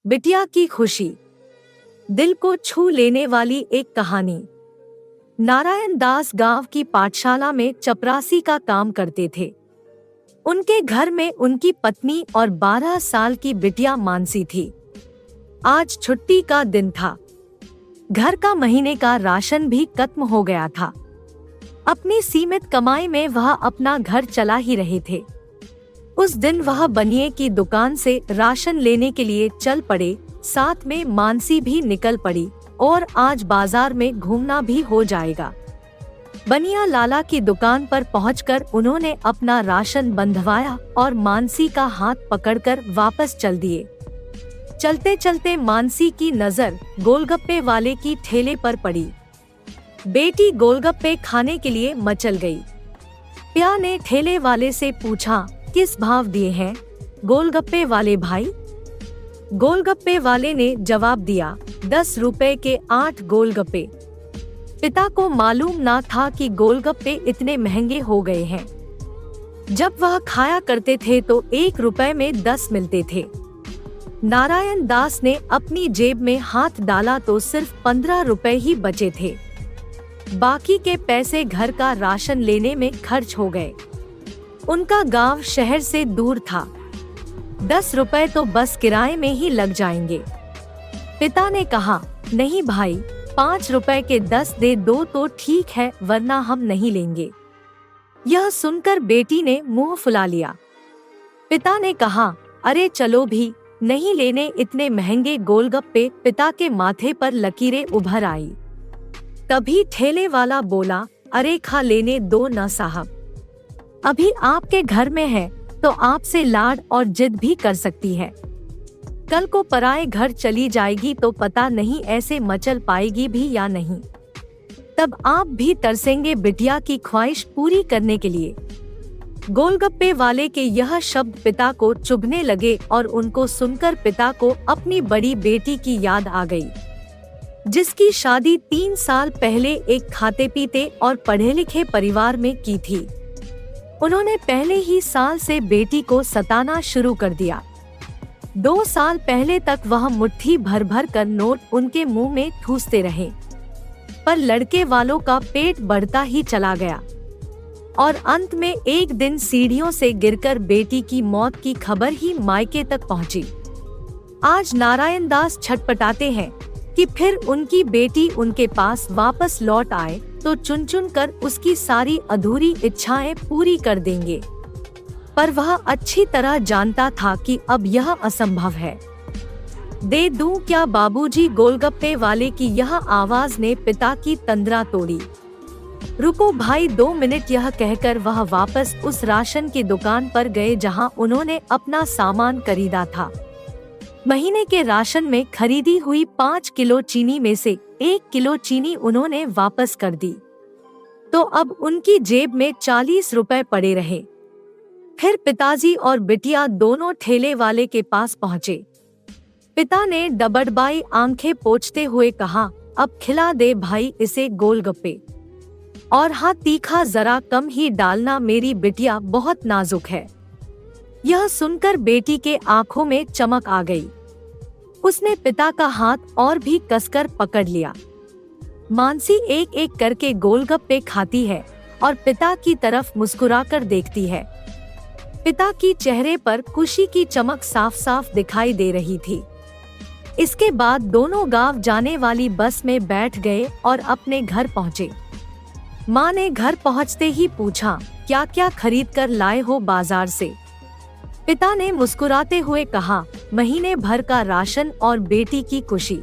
बिटिया की खुशी। दिल को छू लेने वाली एक कहानी। नारायण दास गांव की पाठशाला में चपरासी का काम करते थे। उनके घर में उनकी पत्नी और 12 साल की बिटिया मानसी थी। आज छुट्टी का दिन था। घर का महीने का राशन भी खत्म हो गया था। अपनी सीमित कमाई में वह अपना घर चला ही रहे थे। उस दिन वह बनिए की दुकान से राशन लेने के लिए चल पड़े। साथ में मानसी भी निकल पड़ी और आज बाजार में घूमना भी हो जाएगा। बनिया लाला की दुकान पर पहुंचकर उन्होंने अपना राशन बंधवाया और मानसी का हाथ पकड़कर वापस चल दिए। चलते चलते मानसी की नजर गोलगप्पे वाले की ठेले पर पड़ी। बेटी गोलगप्पे खाने के लिए मचल गई। प्या ने ठेले वाले से पूछा, किस भाव दिए हैं गोलगप्पे वाले भाई? गोलगप्पे वाले ने जवाब दिया, 10 रुपए के 8 गोलगप्पे। पिता को मालूम ना था कि गोलगप्पे इतने महंगे हो गए हैं। जब वह खाया करते थे तो 1 रुपए में 10 मिलते थे। नारायण दास ने अपनी जेब में हाथ डाला तो सिर्फ 15 रुपए ही बचे थे। बाकी के पैसे घर का राशन लेने में खर्च हो गए। उनका गांव शहर से दूर था। 10 रुपए तो बस किराए में ही लग जाएंगे। पिता ने कहा, नहीं भाई, 5 रुपए के 10 दे दो तो ठीक है, वरना हम नहीं लेंगे। यह सुनकर बेटी ने मुंह फुला लिया। पिता ने कहा, अरे चलो भी, नहीं लेने इतने महंगे गोलगप्पे। पिता के माथे पर लकीरें उभर आई। तभी ठेले वाला बोला, अरे खा लेने दो न साहब, अभी आपके घर में है तो आपसे लाड और जिद भी कर सकती है। कल को पराए घर चली जाएगी तो पता नहीं ऐसे मचल पाएगी भी या नहीं। तब आप भी तरसेंगे बिटिया की ख्वाहिश पूरी करने के लिए। गोलगप्पे वाले के यह शब्द पिता को चुभने लगे और उनको सुनकर पिता को अपनी बड़ी बेटी की याद आ गई, जिसकी शादी 3 साल पहले एक खाते पीते और पढ़े लिखे परिवार में की थी। उन्होंने पहले ही साल से बेटी को सताना शुरू कर दिया। 2 साल पहले तक वह मुट्ठी भर भर कर नोट उनके मुंह में ठूसते रहे, पर लड़के वालों का पेट बढ़ता ही चला गया और अंत में एक दिन सीढ़ियों से गिरकर बेटी की मौत की खबर ही मायके तक पहुंची। आज नारायण दास छटपटाते हैं कि फिर उनकी बेटी उनके पास वापस लौट आए तो चुन चुन कर उसकी सारी अधूरी इच्छाएं पूरी कर देंगे, पर वह अच्छी तरह जानता था कि अब यह असंभव है। दे दूं क्या बाबूजी? गोलगप्पे वाले की यह आवाज ने पिता की तंद्रा तोड़ी। रुको भाई 2 मिनट, यह कहकर वह वापस उस राशन की दुकान पर गए जहां उन्होंने अपना सामान खरीदा था। महीने के राशन में खरीदी हुई 5 किलो चीनी में से 1 किलो चीनी उन्होंने वापस कर दी, तो अब उनकी जेब में 40 रुपए पड़े रहे। फिर पिताजी और बिटिया दोनों ठेले वाले के पास पहुँचे। पिता ने डबडबाई आंखें पोंछते हुए कहा, अब खिला दे भाई इसे गोलगप्पे, और हाँ तीखा जरा कम ही डालना, मेरी बिटिया बहुत नाजुक है। यह सुनकर बेटी के आंखों में चमक आ गई। उसने पिता का हाथ और भी कसकर पकड़ लिया। मानसी एक एक करके गोलगप्पे खाती है और पिता की तरफ मुस्कुराकर देखती है। पिता की चेहरे पर खुशी की चमक साफ साफ दिखाई दे रही थी। इसके बाद दोनों गांव जाने वाली बस में बैठ गए और अपने घर पहुँचे। माँ ने घर पहुँचते ही पूछा, क्या क्या खरीद कर लाए हो बाजार से? पिता ने मुस्कुराते हुए कहा, महीने भर का राशन और बेटी की खुशी।